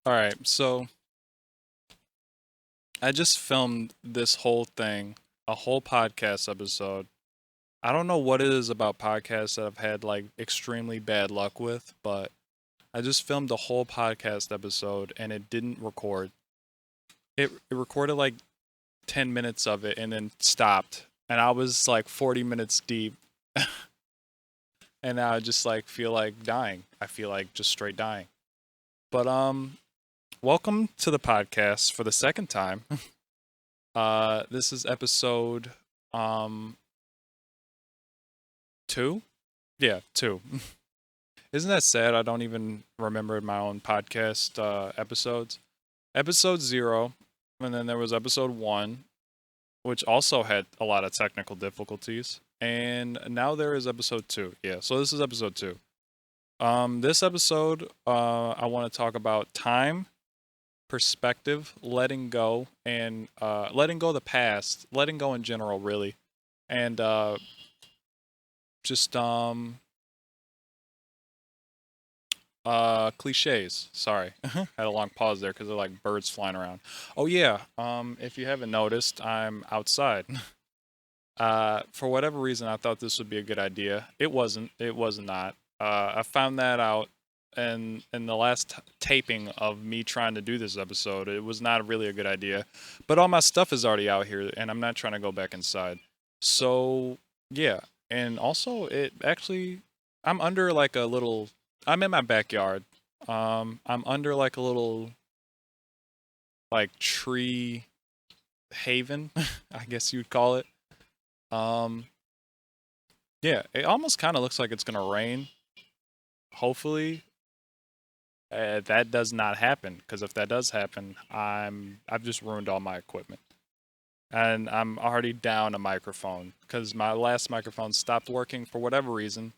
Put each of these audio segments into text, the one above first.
All right, so I just filmed this whole thing, a whole podcast episode. I don't know what it is about podcasts that I've had like extremely bad luck with, but I just filmed a whole podcast episode and it didn't record. It recorded like 10 minutes of it and then stopped. And I was like 40 minutes deep and now I just like feel like dying. I feel like just straight dying. But welcome to the podcast for the second time. This is episode um 2? Yeah, 2. Isn't that sad? I don't even remember my own podcast episodes. Episode 0, and then there was episode 1, which also had a lot of technical difficulties. And now there is episode 2. Yeah, so this is episode 2. This episode, I want to talk about time, perspective, letting go, and letting go of the past, letting go in general, really, and just cliches. Sorry. Had a long pause there because they're like birds flying around. Oh yeah. If you haven't noticed, I'm outside. For whatever reason I thought this would be a good idea. It wasn't. It was not. I found that out in the last taping of me trying to do this episode. It was not really a good idea. But all my stuff is already out here and I'm not trying to go back inside. So, yeah. And also it actually I'm under like a little I'm in my backyard. I'm under like a little like tree haven, I guess you'd call it. Um, yeah, it almost kind of looks like it's gonna rain. Hopefully, that does not happen. Because if that does happen, I've just ruined all my equipment, and I'm already down a microphone because my last microphone stopped working for whatever reason,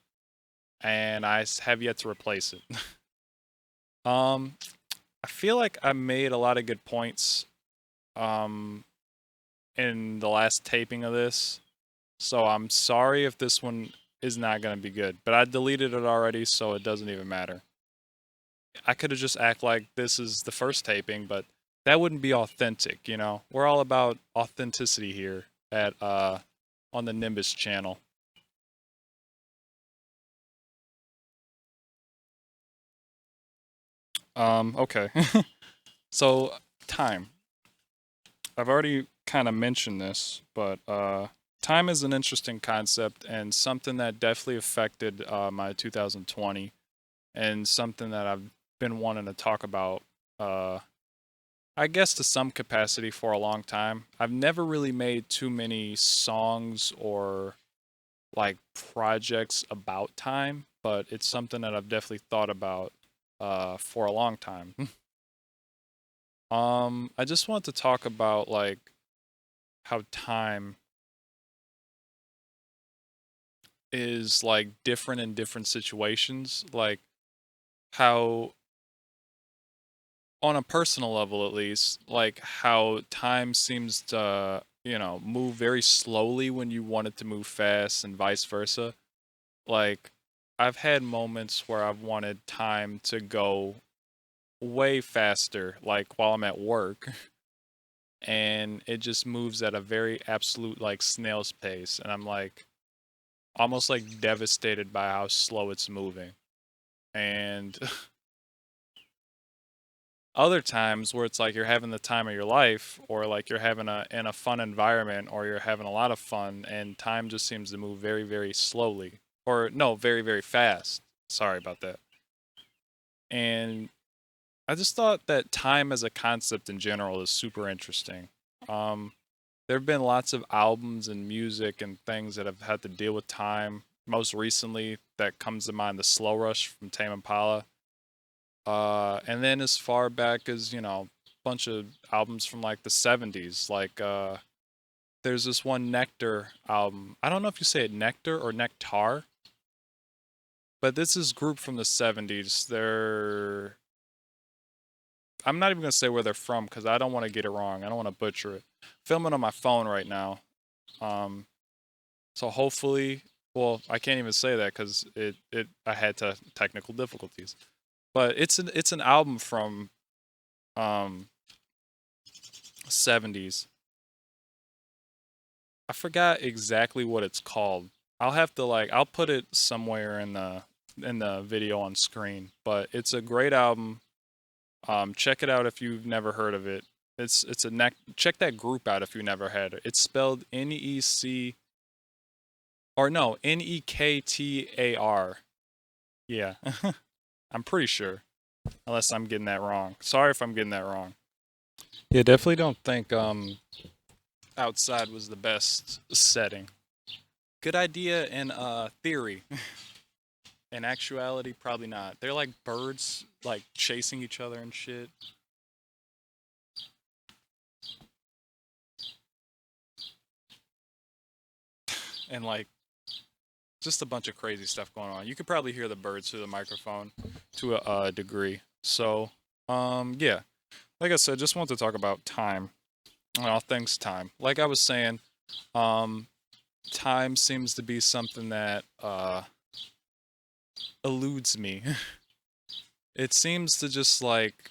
and have yet to replace it. um, I feel like I made a lot of good points. Um, in the last taping of this. So I'm sorry if this one is not going to be good, but I deleted it already, so it doesn't even matter. I could have just act like this is the first taping, but that wouldn't be authentic, you know. We're all about authenticity here at on the Nimbus channel. Okay. So time. I've already kind of mentioned this, but time is an interesting concept and something that definitely affected my 2020 and something that I've been wanting to talk about, uh, I guess, to some capacity for a long time. I've never really made too many songs or like projects about time, but it's something that I've definitely thought about for a long time. I just want to talk about like how time is like different in different situations, like how on a personal level at least, like how time seems to, move very slowly when you want it to move fast and vice versa. Like I've had moments where I've wanted time to go way faster, like while I'm at work, and it just moves at a very absolute like snail's pace and I'm like almost like devastated by how slow it's moving. And other times where it's like you're having the time of your life or like you're having a in a fun environment or you're having a lot of fun and time just seems to move very very slowly or no very very fast, sorry about that. And I just thought that time as a concept in general is super interesting. um there have been lots of albums and music and things that have had to deal with time. Most recently that comes to mind, the Slow Rush from Tame Impala. And then as far back as, bunch of albums from like the 70s, like there's this one Nectar album. I don't know if you say it Nectar or Nectar, but this is group from the 70s. I'm not even going to say where they're from cuz I don't want to get it wrong. I don't want to butcher it. Filming on my phone right now. Um so hopefully, well, I can't even say that cuz it I had technical difficulties. But it's an album from um 70s. I forgot exactly what it's called. I'll have to I'll put it somewhere in the video on screen, but it's a great album. Check it out if you've never heard of it. It's a check that group out if you never had it. It's spelled NEC or no, NEKTAR. Yeah. I'm pretty sure. Unless I'm getting that wrong. Sorry if I'm getting that wrong. Yeah, definitely don't think outside was the best setting. Good idea in theory. In actuality, probably not. They're like birds like chasing each other and shit. And like just a bunch of crazy stuff going on. You could probably hear the birds through the microphone to a degree. So, yeah. Like I said, just want to talk about time. All things time. Like I was saying, um, time seems to be something that eludes me. It seems to just like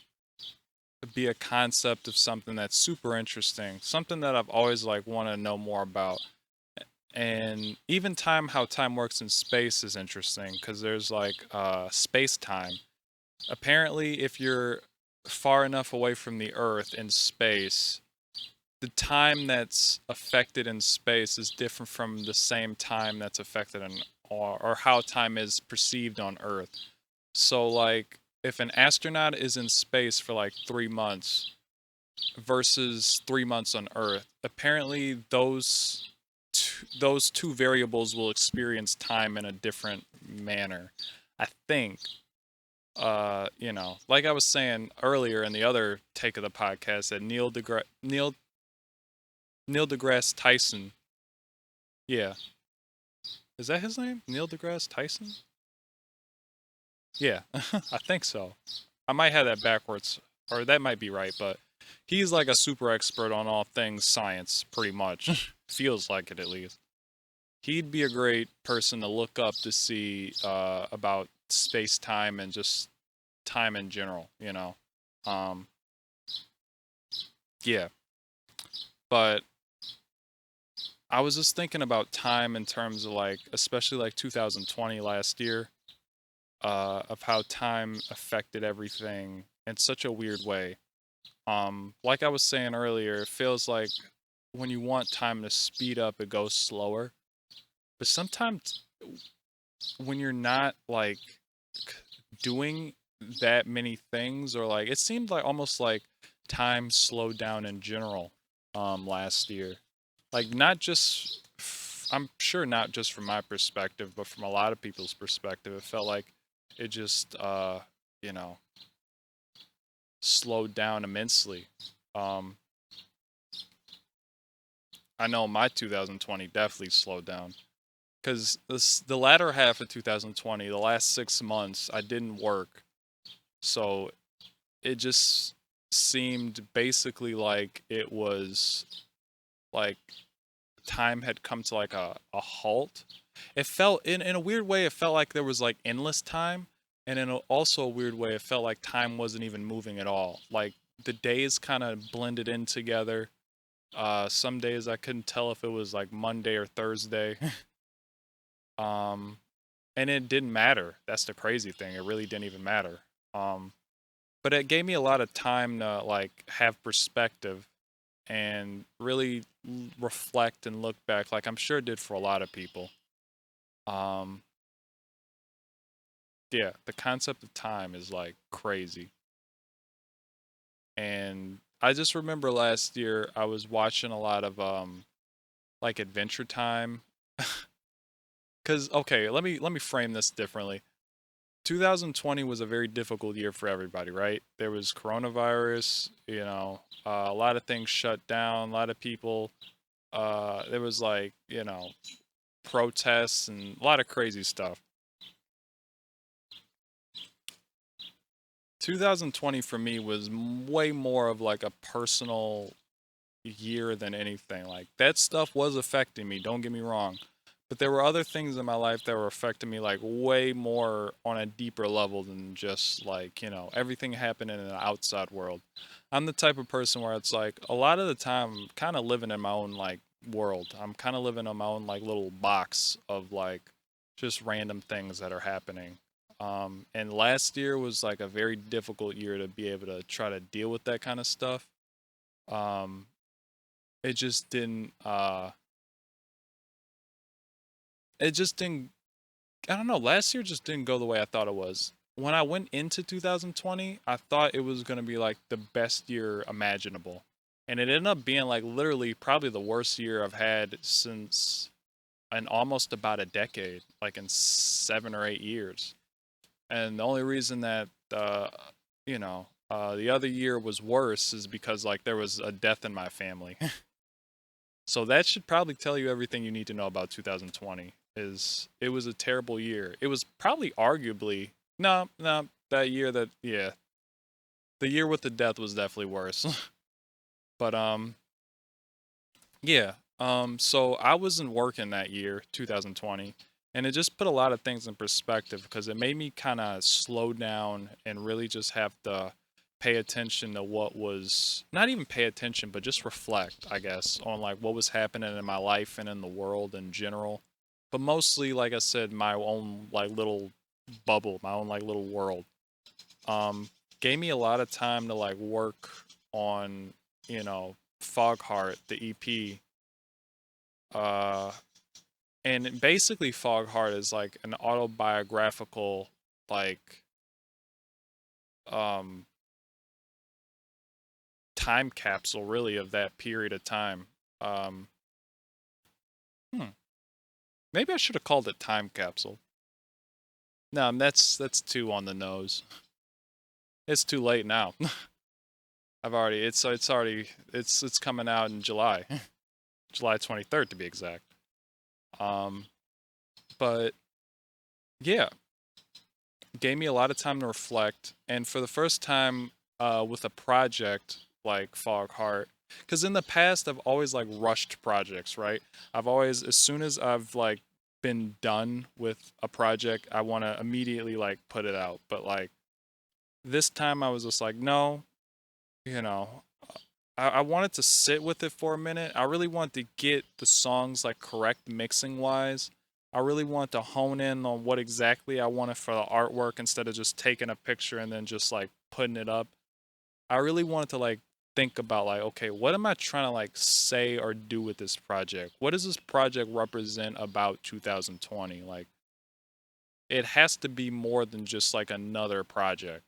be a concept of something that's super interesting, something that I've always like want to know more about. And even time, how time works in space is interesting because there's like space time. Apparently, if you're far enough away from the Earth in space, the time that's affected in space is different from the same time that's affected in or how time is perceived on Earth. So like if an astronaut is in space for like 3 months versus 3 months on Earth, apparently those two variables will experience time in a different manner. I think like I was saying earlier in the other take of the podcast that Neil deGrasse Tyson. Yeah. Is that his name? Neil deGrasse Tyson? Yeah, I think so. I might have that backwards, or that might be right, but he's like a super expert on all things science, pretty much. Feels like it at least. He'd be a great person to look up to see about space time and just time in general, you know? Um, yeah, but I was just thinking about time in terms of like, especially like 2020 last year, of how time affected everything in such a weird way. Like I was saying earlier, it feels like when you want time to speed up, it goes slower. But sometimes when you're not like doing that many things, or like it seemed like almost like time slowed down in general last year. Like not just I'm sure not just from my perspective, but from a lot of people's perspective, it felt like it just you know, slowed down immensely. Um, I know my 2020 definitely slowed down because the latter half of 2020, the last 6 months, I didn't work, so it just seemed basically like it was like time had come to like a halt. It felt in a weird way, it felt like there was like endless time, and in also a weird way, it felt like time wasn't even moving at all. Like the days kind of blended in together. Some days I couldn't tell if it was like Monday or Thursday. um, and it didn't matter. That's the crazy thing. It really didn't even matter. Um, but it gave me a lot of time to like have perspective and really reflect and look back, like I'm sure it did for a lot of people. Um, yeah, the concept of time is like crazy. And I just remember last year I was watching a lot of like Adventure Time. Cuz okay, let me frame this differently. 2020 was a very difficult year for everybody, right? There was coronavirus, a lot of things shut down, a lot of people there was like, protests and a lot of crazy stuff. 2020 for me was way more of like a personal year than anything. Like that stuff was affecting me, don't get me wrong. But there were other things in my life that were affecting me like way more on a deeper level than just like, everything happening in the outside world. I'm the type of person where it's like a lot of the time I'm kind of living in my own like world. I'm kind of living in my own like little box of like just random things that are happening. And last year was like a very difficult year to be able to try to deal with that kind of stuff. Um, it just didn't, it just didn't I don't know. Last year just didn't go the way I thought it was. When I went into 2020, I thought it was going to be like the best year imaginable. And it ended up being like literally probably the worst year I've had since in almost about a decade, like in 7 or 8 years. And the only reason that, the other year was worse is because like there was a death in my family. So that should probably tell you everything you need to know about 2020. Is it was a terrible year. It was probably arguably no that year that yeah the year with the death was definitely worse. But yeah so I wasn't working that year 2020, and it just put a lot of things in perspective because it made me kind of slow down and really just have to pay attention to what was not even pay attention but just reflect, I guess, on like what was happening in my life and in the world in general, but mostly like I said my own like little bubble, my own like little world. um Gave me a lot of time to like work on Fogheart, the EP. uh and basically Fogheart is like an autobiographical like um time capsule really of that period of time. um hmm, Maybe I should have called it time capsule. No, that's too on the nose. It's too late now. I've already it's already it's coming out in July. July 23rd to be exact. um but yeah, gave me a lot of time to reflect, and for the first time with a project like Fogheart, because in the past I've always like rushed projects, right? I've always, as soon as I've like been done with a project, I want to immediately like put it out. But like this time I was just like, no, you know, I wanted to sit with it for a minute. I really want to get the songs like correct mixing wise. I really want to hone in on what exactly I wanted for the artwork instead of just taking a picture and then just like putting it up. I really wanted to like think about like, okay, what am I trying to like say or do with this project? What does this project represent about 2020? Like it has to be more than just like another project.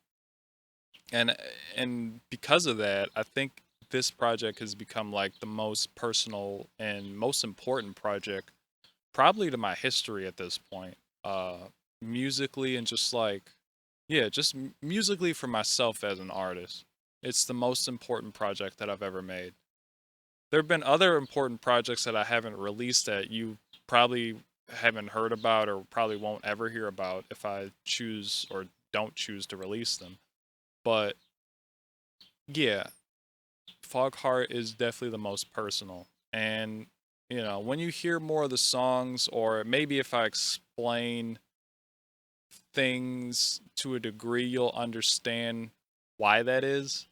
And and because of that, I think this project has become like the most personal and most important project probably to my history at this point. Uh Musically and just like yeah, just musically for myself as an artist. It's the most important project that I've ever made. There have been other important projects that I haven't released that you probably haven't heard about or probably won't ever hear about if I choose or don't choose to release them. But yeah, Fogheart is definitely the most personal. And, when you hear more of the songs, or maybe if I explain things to a degree, you'll understand why that is.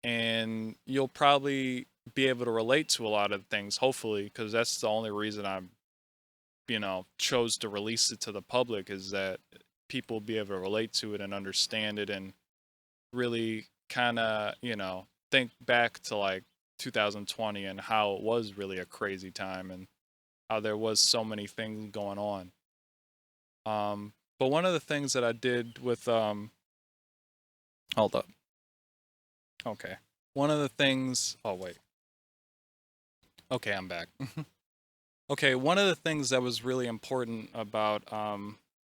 And you'll probably be able to relate to a lot of things, hopefully, because that's the only reason I, chose to release it to the public, is that people will be able to relate to it and understand it and really kind of, think back to like 2020 and how it was really a crazy time and how there was so many things going on. But one of the things that I did with hold up. Okay. One of the things, oh wait. Okay, I'm back. Okay, one of the things that was really important about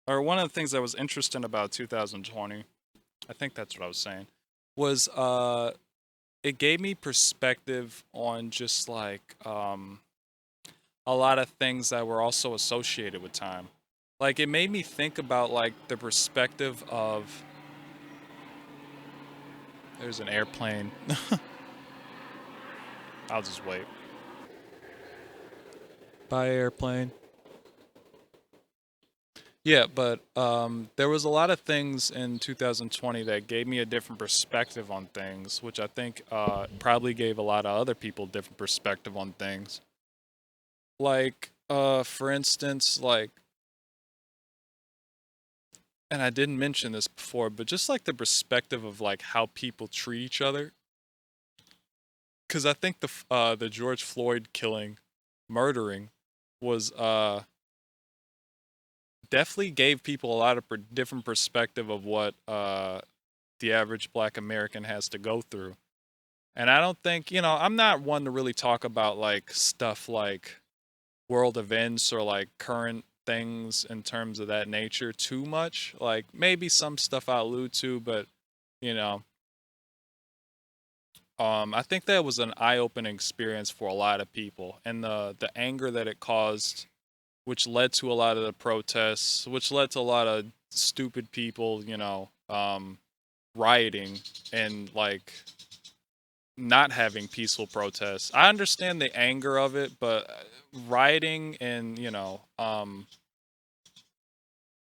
or one of the things that was interesting about 2020, I think that's what I was saying, was it gave me perspective on just like a lot of things that were also associated with time. Like it made me think about like the perspective of there's an airplane. I'll just wait. by airplane. Yeah, but there was a lot of things in 2020 that gave me a different perspective on things, which I think probably gave a lot of other people different perspective on things. Like, for instance, like, and I didn't mention this before, but just like the perspective of like how people treat each other. Because I think the George Floyd killing, murdering, was definitely gave people a lot of different perspective of what the average Black American has to go through. And I don't think, I'm not one to really talk about like stuff like world events or like current things in terms of that nature too much. Like maybe some stuff I allude to, but you know, I think that was an eye-opening experience for a lot of people, and the anger that it caused, which led to a lot of the protests, which led to a lot of stupid people, rioting and like not having peaceful protests. I understand the anger of it, but rioting and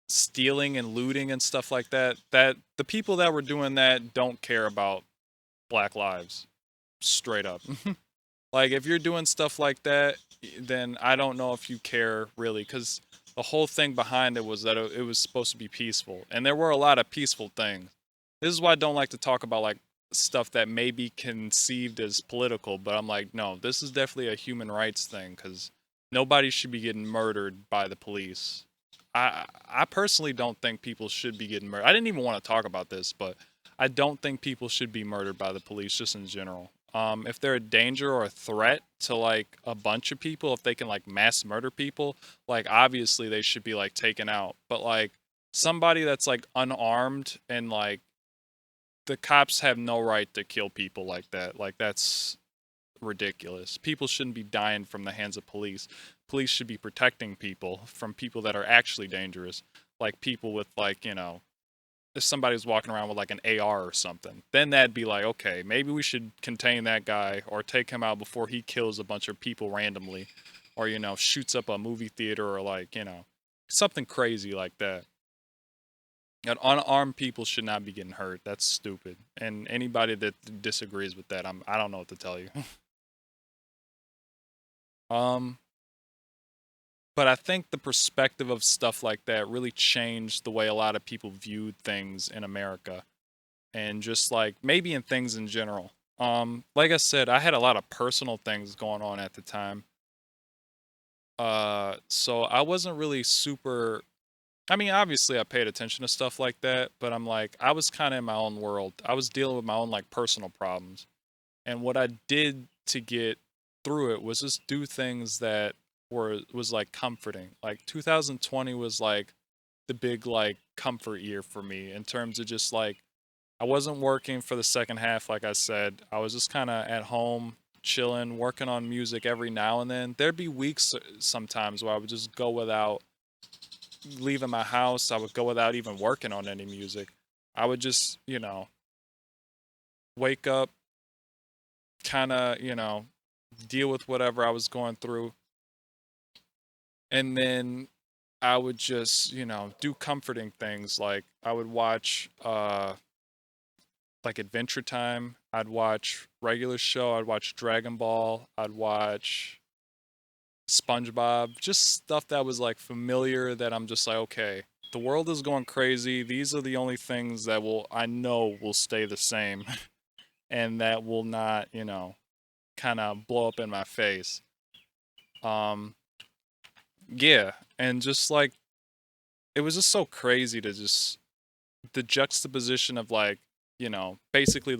stealing and looting and stuff like that the people that were doing that don't care about black lives, straight up. Like if you're doing stuff like that, then I don't know if you care really, because the whole thing behind it was that it was supposed to be peaceful, and there were a lot of peaceful things. This is why I don't like to talk about like stuff that may be conceived as political, but I'm like, no, this is definitely a human rights thing, because nobody should be getting murdered by the police. I personally don't think people should be getting murdered. I didn't even want to talk about this, but I don't think people should be murdered by the police just in general. If they're a danger or a threat to like a bunch of people, if they can like mass murder people, like obviously they should be like taken out. But like somebody that's like unarmed and like the cops have no right to kill people like that. Like that's ridiculous. People shouldn't be dying from the hands of police. Police should be protecting people from people that are actually dangerous, like people with like, if somebody's walking around with like an AR or something, then that'd be like, okay, maybe we should contain that guy or take him out before he kills a bunch of people randomly or, shoots up a movie theater or like, something crazy like that. And unarmed people should not be getting hurt. That's stupid. And anybody that disagrees with that, I don't know what to tell you. um, but I think the perspective of stuff like that really changed the way a lot of people viewed things in America, and just like maybe in things in general. Like I said, I had a lot of personal things going on at the time. So I wasn't really super. I mean, obviously I paid attention to stuff like that, but I'm like, I was kind of in my own world. I was dealing with my own like personal problems. And what I did to get through it was just do things that was like comforting. Like 2020 was like the big like comfort year for me in terms of just like I wasn't working for the second half, like I said. I was just kind of at home, chilling, working on music every now and then. There'd be weeks sometimes where I would just go without leaving my house. I would go without even working on any music. I would just, wake up, kind of, deal with whatever I was going through. And then I would just, do comforting things. Like I would watch like Adventure Time. I'd watch regular show. I'd watch Dragon Ball. I'd watch SpongeBob. Just stuff that was like familiar that I'm just like, okay, the world is going crazy. These are the only things that I know will stay the same and that will not, kind of blow up in my face. Um, yeah. And just like, it was just so crazy to just, the juxtaposition of like, basically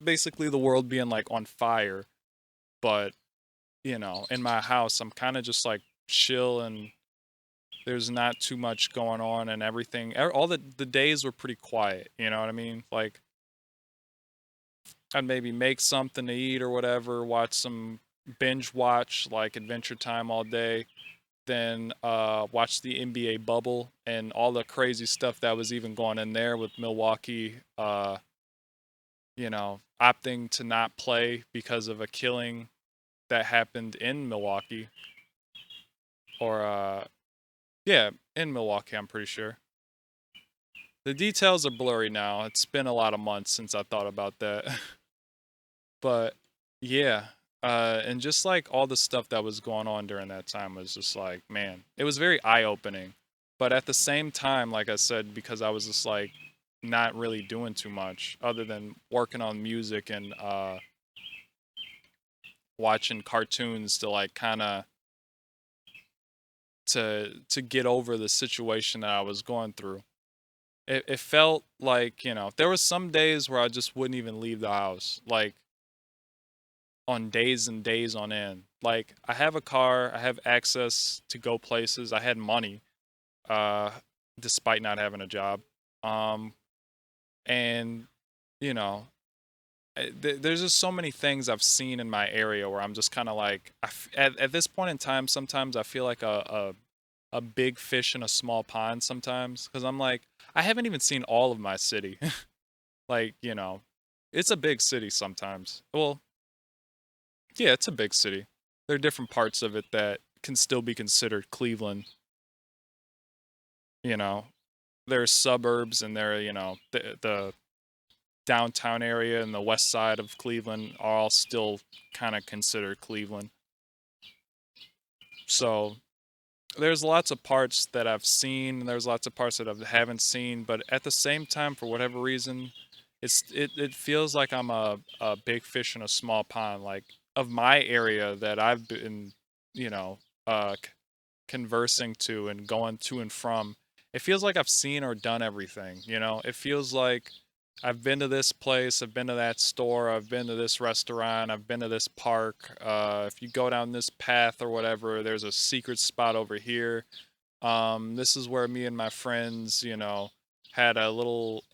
basically the world being like on fire, but in my house, I'm kind of just like chill and there's not too much going on and everything. All the days were pretty quiet. You know what I mean? Like I'd maybe make something to eat or whatever, watch some binge watch like Adventure Time all day, then watch the NBA bubble and all the crazy stuff that was even going in there with Milwaukee. Opting to not play because of a killing that happened in Milwaukee. or yeah, in Milwaukee, I'm pretty sure. The details are blurry now. It's been a lot of months since I thought about that. But yeah, and just like all the stuff that was going on during that time was just like, man, it was very eye-opening. But at the same time, like I said, because I was just like not really doing too much other than working on music and watching cartoons to like kind of to get over the situation that I was going through. It felt like, there was some days where I just wouldn't even leave the house, like on days and days on end. Like I have a car, I have access to go places, I had money, uh, despite not having a job. Um, and you know, there's just so many things I've seen in my area where I'm just kind of like, at this point in time, sometimes I feel like a big fish in a small pond sometimes because I'm like, I haven't even seen all of my city. Like, it's a big city sometimes. Well, yeah, it's a big city. There are different parts of it that can still be considered Cleveland. You know, there's suburbs and there, the downtown area and the west side of Cleveland are all still kind of considered Cleveland. So there's lots of parts that I've seen, and there's lots of parts that I haven't seen, but at the same time, for whatever reason, it feels like I'm a big fish in a small pond, like of my area that I've been, you know, conversing to and going to and from. It feels like I've seen or done everything, It feels like I've been to this place, I've been to that store, I've been to this restaurant, I've been to this park. If you go down this path or whatever, there's a secret spot over here. This is where me and my friends, had a little,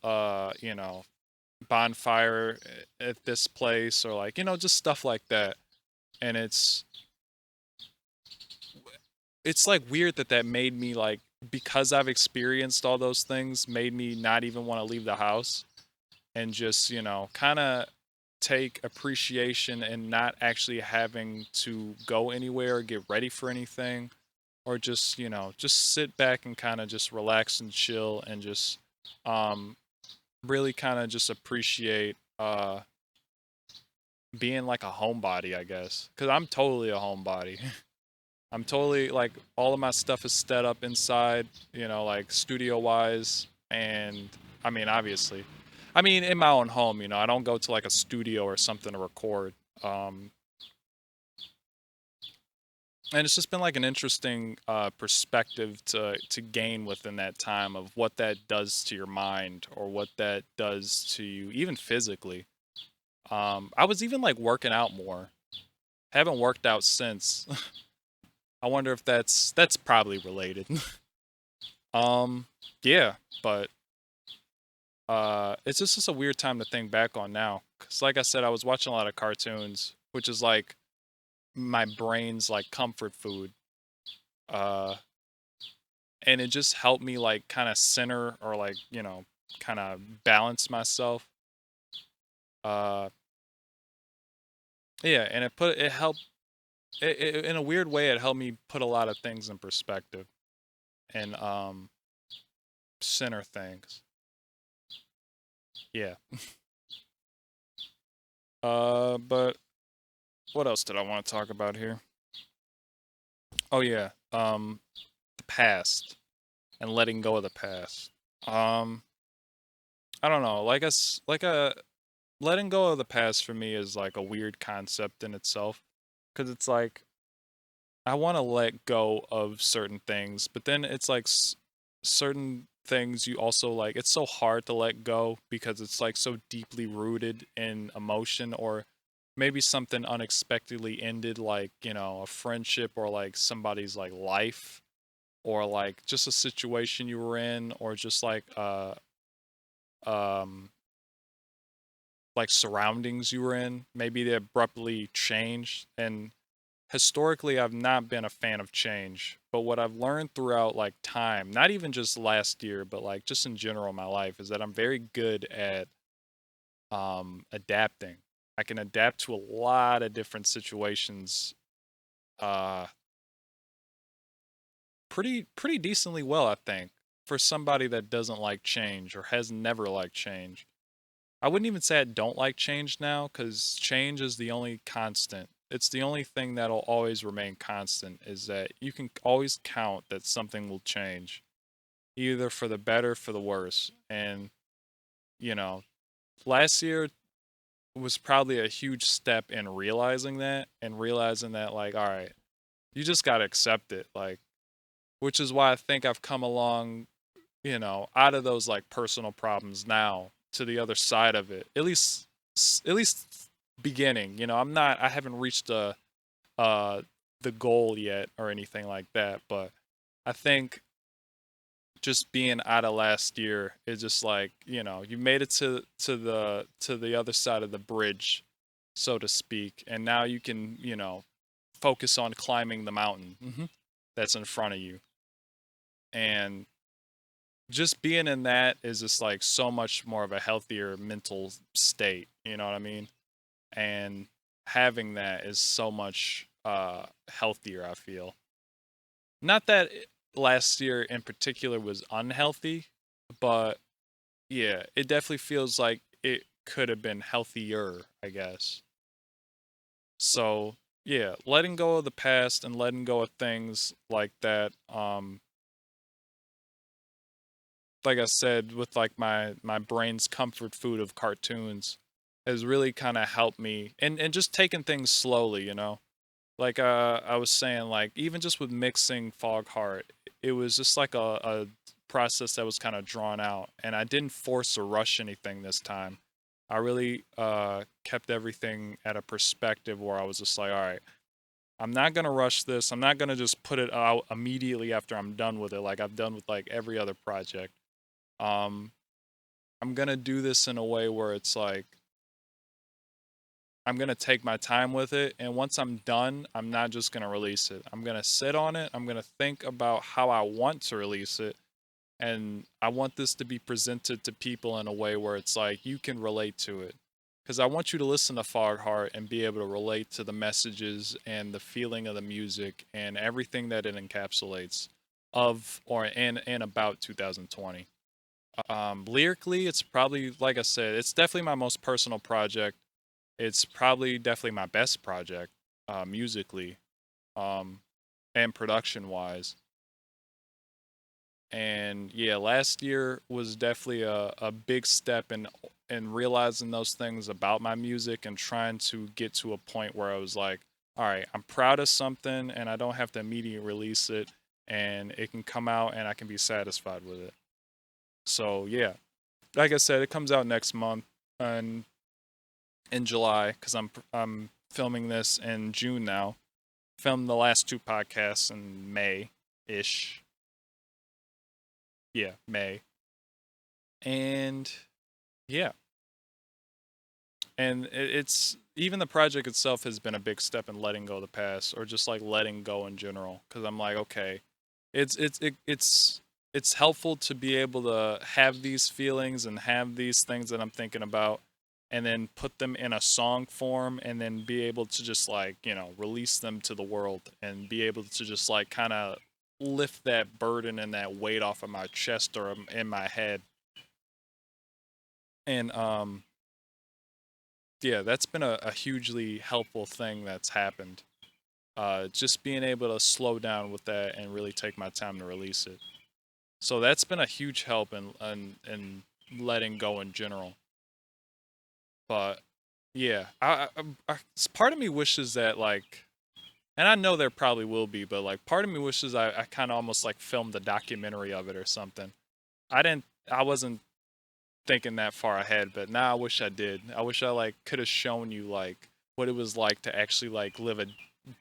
bonfire at this place, or like, just stuff like that. And it's like weird that made me like, because I've experienced all those things, made me not even want to leave the house and just, kind of take appreciation and not actually having to go anywhere or get ready for anything, or just, just sit back and kind of just relax and chill and just um really kind of just appreciate being like a homebody, I guess. Cuz I'm totally a homebody. I'm totally like, all of my stuff is set up inside, like studio wise. And I mean, obviously, I mean, in my own home, I don't go to like a studio or something to record. Um, and it's just been like an interesting perspective to gain within that time of what that does to your mind or what that does to you, even physically. I was even like working out more. Haven't worked out since. I wonder if that's probably related. um, yeah, but it's just a weird time to think back on now. Cause like I said, I was watching a lot of cartoons, which is like my brain's like comfort food. Uh, and it just helped me like kind of center or like, kind of balance myself. Uh, yeah, and it helped in a weird way. It helped me put a lot of things in perspective and center things. Yeah. But what else did I want to talk about here? Oh yeah. The past and letting go of the past. Um, I don't know. Like a letting go of the past for me is like a weird concept in itself, because it's like I want to let go of certain things, but then it's like certain things you also like. It's so hard to let go because it's like so deeply rooted in emotion, or maybe something unexpectedly ended, like, a friendship or like somebody's like life, or like just a situation you were in, or just um like surroundings you were in. Maybe they abruptly changed. And historically, I've not been a fan of change. But what I've learned throughout like time, not even just last year, but like just in general in my life, is that I'm very good at adapting. I can adapt to a lot of different situations uh pretty decently well, I think, for somebody that doesn't like change or has never liked change. I wouldn't even say I don't like change now, because change is the only constant. It's the only thing that'll always remain constant, is that you can always count that something will change, either for the better, for the worse. And, you know, last year was probably a huge step in realizing that, and realizing that, like, all right, you just got to accept it. Like, which is why I think I've come along, out of those like personal problems now to the other side of it. At least beginning. I haven't reached uh the goal yet or anything like that, but I think just being out of last year is just like, you made it to the other side of the bridge, so to speak, and now you can, focus on climbing the mountain that's in front of you. And just being in that is just like so much more of a healthier mental state, you know what I mean? And having that is so much healthier, I feel. Not that last year in particular was unhealthy, but yeah, it definitely feels like it could have been healthier, I guess. So, yeah, letting go of the past and letting go of things like that, like I said, with like my brain's comfort food of cartoons, has really kind of helped me, and just taking things slowly, like I was saying, like even just with mixing Fog Heart, it was just like a process that was kind of drawn out, and I didn't force or rush anything this time. I really kept everything at a perspective where I was just like, all right, I'm not gonna rush this. I'm not gonna just put it out immediately after I'm done with it, like I've done with like every other project. um I'm gonna do this in a way where it's like I'm gonna take my time with it, and once I'm done, I'm not just gonna release it. I'm gonna sit on it. I'm gonna think about how I want to release it, and I want this to be presented to people in a way where it's like you can relate to it. Because I want you to listen to Fogheart and be able to relate to the messages and the feeling of the music and everything that it encapsulates of or and about 2020. Lyrically, it's probably, like I said, it's definitely my most personal project. It's probably definitely my best project, musically, um, and production wise. And yeah, last year was definitely a big step in realizing those things about my music and trying to get to a point where I was like, all right, I'm proud of something and I don't have to immediately release it, and it can come out and I can be satisfied with it. So yeah, like I said, it comes out next month and in July, because I'm filming this in June now. Filmed the last two podcasts in May ish. Yeah, May. And yeah, and it's even the project itself has been a big step in letting go of the past, or just like letting go in general, because I'm like, okay, it's helpful to be able to have these feelings and have these things that I'm thinking about, and then put them in a song form, and then be able to just like, release them to the world, and be able to just like kind of lift that burden and that weight off of my chest or in my head. And yeah, that's been a hugely helpful thing that's happened. Just being able to slow down with that and really take my time to release it. So that's been a huge help in letting go in general. But yeah, part of me wishes that like, and I know there probably will be, but like part of me wishes I kind of almost like filmed a documentary of it or something. I wasn't thinking that far ahead, but now I wish I did. I wish I like could have shown you like what it was like to actually like live a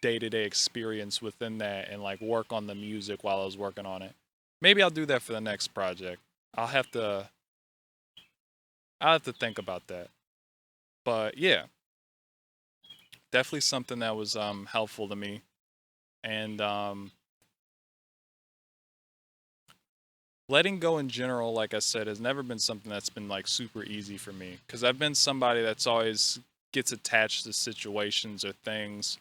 day-to-day experience within that and like work on the music while I was working on it. Maybe I'll do that for the next project. I'll have to I'll have to think about that. But yeah, definitely something that was helpful to me. And letting go in general, like I said, has never been something that's been like super easy for me, because I've been somebody that's always gets attached to situations or things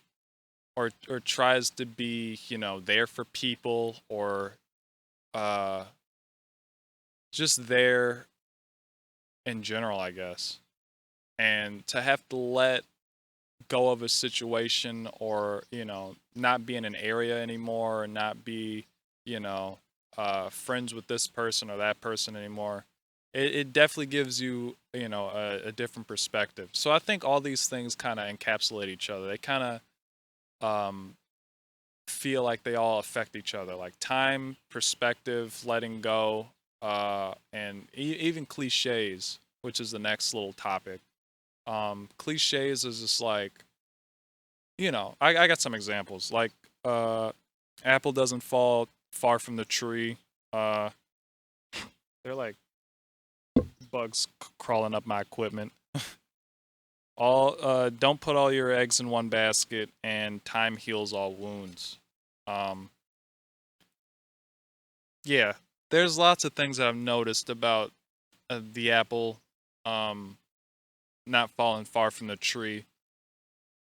or tries to be, there for people, or uh just there in general, I guess. And to have to let go of a situation, or, not be in an area anymore, or not be, you know, friends with this person or that person anymore. It definitely gives you, a different perspective. So I think all these things kind of encapsulate each other. They kind of feel like they all affect each other, like time, perspective, letting go, and even cliches, which is the next little topic. Cliches is just like, I got some examples. Like, uh, apple doesn't fall far from the tree. Uh, they're like bugs crawling up my equipment. All don't put all your eggs in one basket, and time heals all wounds. Um, yeah, there's lots of things that I've noticed about the apple, um, not falling far from the tree.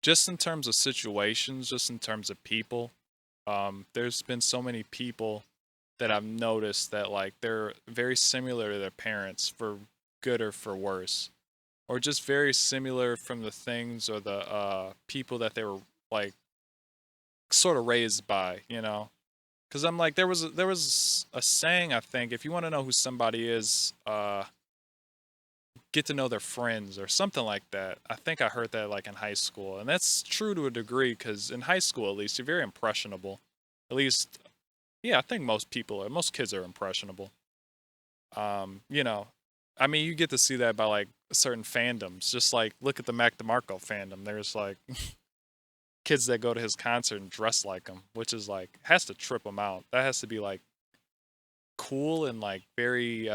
Just in terms of situations, just in terms of people. There's been so many people that I've noticed that, like, they're very similar to their parents, for good or for worse, or just very similar from the things or the people that they were, like, sort of raised by, Because I'm like, there was a saying, I think, if you want to know who somebody is, get to know their friends, or something like that. I think I heard that, like, in high school, and that's true to a degree, because in high school, at least, you're very impressionable. At least, yeah, I think most kids are impressionable. You know, I mean, you get to see that by, like, certain fandoms. Just like, look at the Mac DeMarco fandom. There's, like, kids that go to his concert and dress like him, which is, like, has to trip them out. That has to be, like, cool and, like, very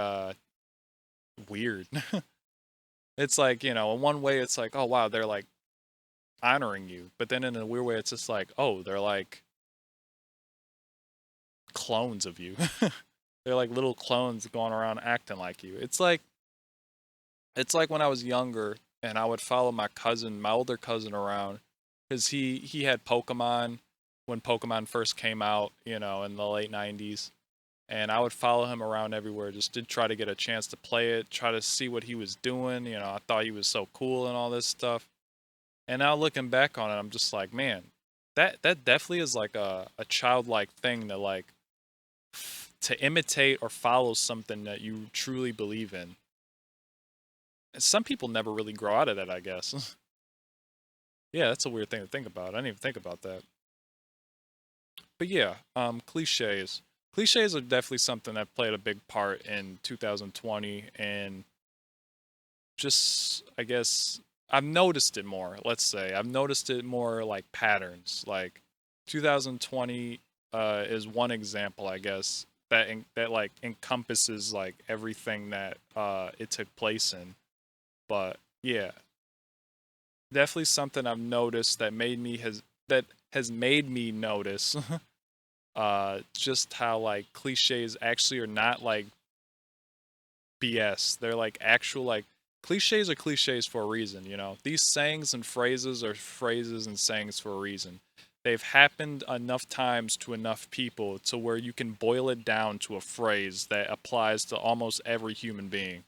weird. It's like, in one way, it's like, oh wow, they're, like, honoring you, but then in a weird way, it's just like, oh, they're like clones of you. They're like little clones going around acting like you. It's like when I was younger and I would follow my older cousin around, because he had Pokemon when Pokemon first came out, in the late '90s, and I would follow him around everywhere just to try to get a chance to play it, try to see what he was doing. I thought he was so cool and all this stuff. And now looking back on it, I'm just like, man, that definitely is like a childlike thing to, like, to imitate or follow something that you truly believe in. And some people never really grow out of that, I guess. Yeah, that's a weird thing to think about. I didn't even think about that. But yeah, cliches. Cliches are definitely something that played a big part in 2020, and just, I guess, I've noticed it more. Let's say I've noticed it more, like, patterns. Like, 2020 is one example, I guess, that, like, encompasses, like, everything that it took place in. But yeah, definitely something I've noticed that has made me notice just how, like, cliches actually are not, like, BS. They're, like, actual, like, cliches are cliches for a reason, These sayings and phrases are phrases and sayings for a reason. They've happened enough times to enough people to where you can boil it down to a phrase that applies to almost every human being.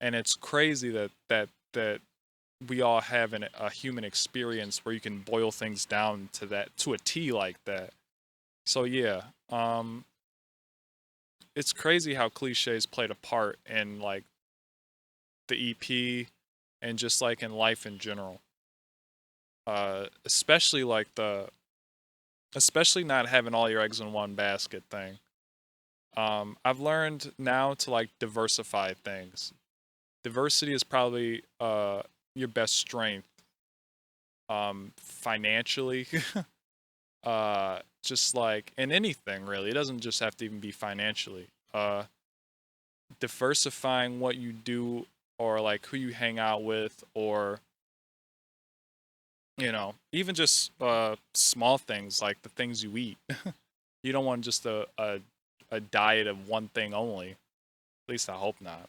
And it's crazy that we all have a human experience where you can boil things down to a T like that. So yeah, it's crazy how cliches played a part in, like, the EP, and just, like, in life in general. Especially, like, especially not having all your eggs in one basket thing. I've learned now to, like, diversify things. Diversity is probably your best strength. Financially, just, like, in anything really. It doesn't just have to even be financially. Diversifying what you do, or, like, who you hang out with, or, even just small things like the things you eat. You don't want just a diet of one thing only. At least I hope not.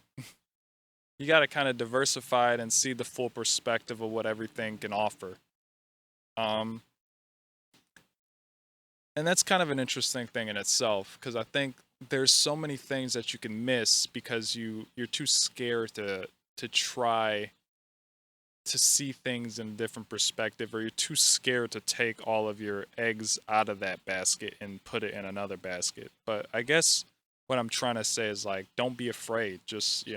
You got to kind of diversify it and see the full perspective of what everything can offer. Um, And that's kind of an interesting thing in itself because I think there's so many things that you can miss because you're too scared to try to see things in a different perspective, or you're too scared to take all of your eggs out of that basket and put it in another basket. But I guess what I'm trying to say is like, don't be afraid. Just,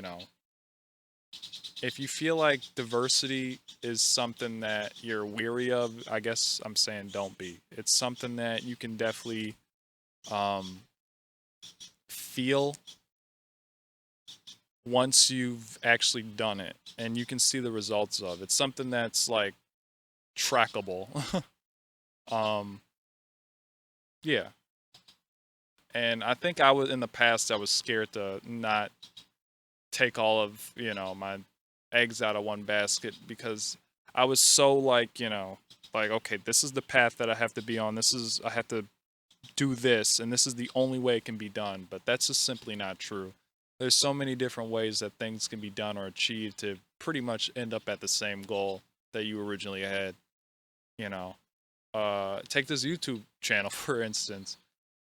if you feel like diversity is something that you're weary of, I guess I'm saying don't be. It's something that you can definitely um, feel once you've actually done it and you can see the results of. It's something that's like trackable. um, yeah. And I think I was in the past I was scared to not take all of, my eggs out of one basket because I was so like, like okay, this is the path that I have to be on. I have to do this and this is the only way it can be done, but that's just simply not true. There's so many different ways that things can be done or achieved to pretty much end up at the same goal that you originally had, you know. Take this YouTube channel for instance.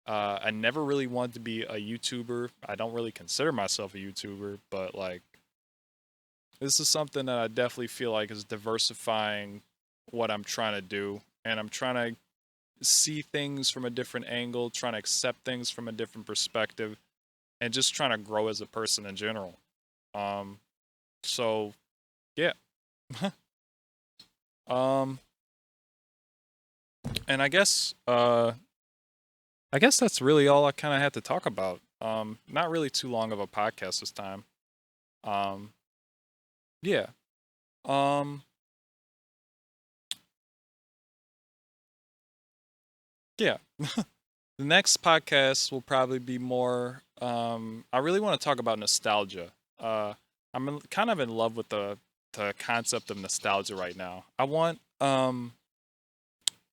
I never really wanted to be a YouTuber. I don't really consider myself a YouTuber, but like this is something that I definitely feel like is diversifying what I'm trying to do, and I'm trying to see things from a different angle, trying to accept things from a different perspective, and just trying to grow as a person in general. Um, so yeah. um, and I guess that's really all I kind of had to talk about. Not really too long of a podcast this time. Um, yeah. Um, yeah. The next podcast will probably be more. I really want to talk about nostalgia. Kind of in love with the concept of nostalgia right now. I want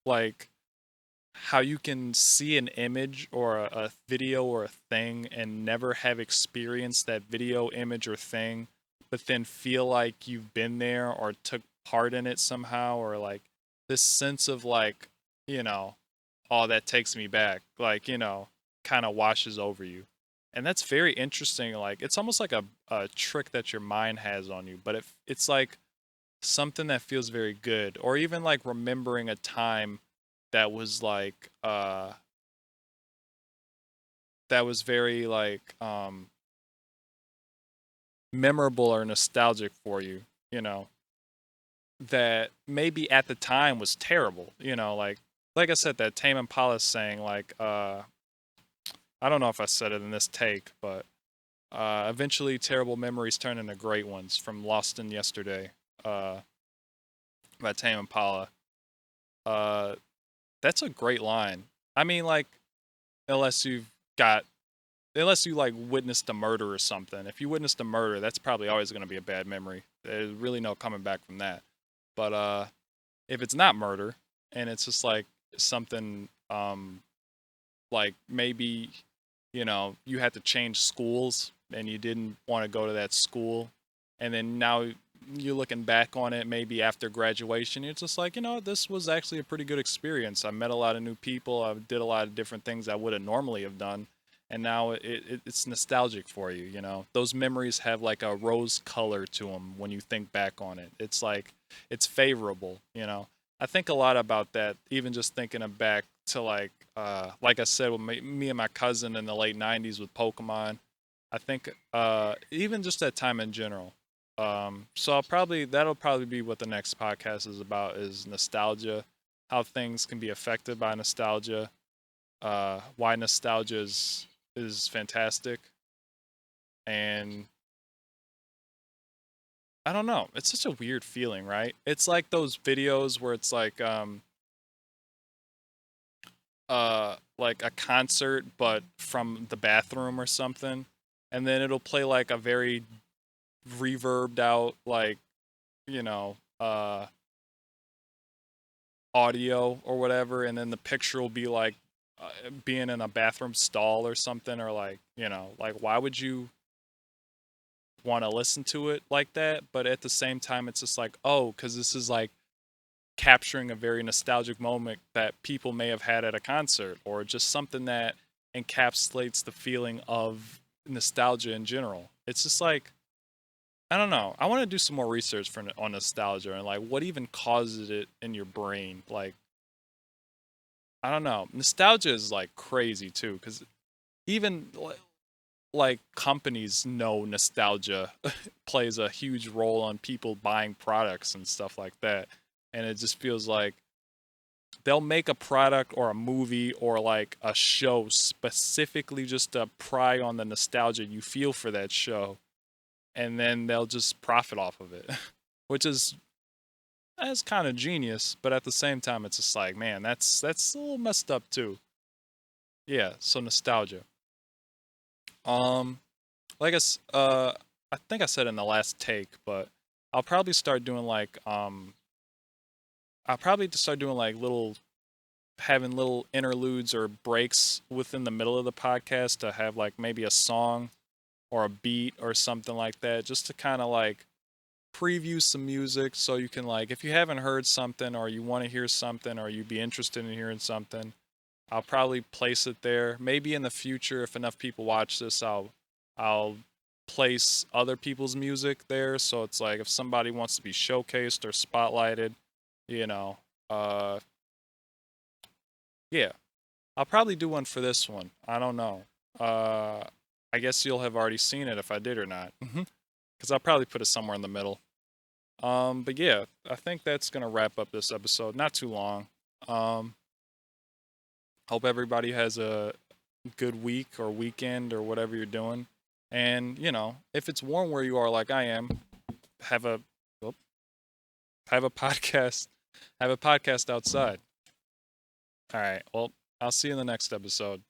like how you can see an image or a video or a thing and never have experienced that video, image, or thing, but then feel like you've been there or took part in it somehow, or like this sense of like, you know, oh, that takes me back, like, kind of washes over you. And that's very interesting. Like, it's almost like a trick that your mind has on you, but it's like something that feels very good, or even like remembering a time that was like that was very like memorable or nostalgic for you, you know, that maybe at the time was terrible, like I said, that Tame Impala saying like I don't know if I said it in this take, but eventually terrible memories turn into great ones, from Lost in Yesterday, uh by Tame Impala. uh that's a great line. I mean, like, unless you've got unless you like witnessed a murder or something. If you witnessed a murder, that's probably always going to be a bad memory. There's really no coming back from that. But if it's not murder and it's just like something like maybe you had to change schools and you didn't want to go to that school, and then now you're looking back on it maybe after graduation, it's just like, this was actually a pretty good experience. I met a lot of new people. I did a lot of different things I wouldn't normally have done, and now it's nostalgic for you. Those memories have like a rose color to them when you think back on it. It's like it's favorable. I think a lot about that, even just thinking of back to like I said, with me and my cousin in the late '90s with Pokemon. I think even just that time in general. So that'll probably be what the next podcast is about, is nostalgia, how things can be affected by nostalgia, why nostalgia is fantastic, and I don't know. It's such a weird feeling, right? It's like those videos where it's like a concert but from the bathroom or something, and then it'll play like a very reverbed out, like, you know, uh audio or whatever, and then the picture will be like being in a bathroom stall or something, or like, like, why would you want to listen to it like that? But at the same time, it's just like, oh, because this is like capturing a very nostalgic moment that people may have had at a concert, or just something that encapsulates the feeling of nostalgia in general. It's just like, I don't know. I want to do some more research on nostalgia and like what even causes it in your brain. Like, I don't know. Nostalgia is like crazy too, because even like companies know nostalgia plays a huge role on people buying products and stuff like that. And it just feels like they'll make a product or a movie or like a show specifically just to pry on the nostalgia you feel for that show, and then they'll just profit off of it, which is that's kind of genius, but at the same time it's just like, man, that's a little messed up too. Yeah, so nostalgia. Um like I think I said in the last take, but I'll probably start doing like I'll probably just start doing like little having little interludes or breaks within the middle of the podcast to have like maybe a song or a beat or something like that, just to kind of like preview some music, so you can like, if you haven't heard something or you want to hear something or you'd be interested in hearing something, I'll probably place it there. Maybe in the future, if enough people watch this, I'll place other people's music there, so it's like if somebody wants to be showcased or spotlighted, you know, uh yeah, I'll probably do one for this one. I don't know. Uh, I guess you'll have already seen it if I did or not, because I'll probably put it somewhere in the middle. But yeah, I think that's gonna wrap up this episode. Not too long. Um, Hope everybody has a good week or weekend or whatever you're doing. And if it's warm where you are, like I am, have a whoop, have a podcast, have a podcast outside. All right. Well, I'll see you in the next episode.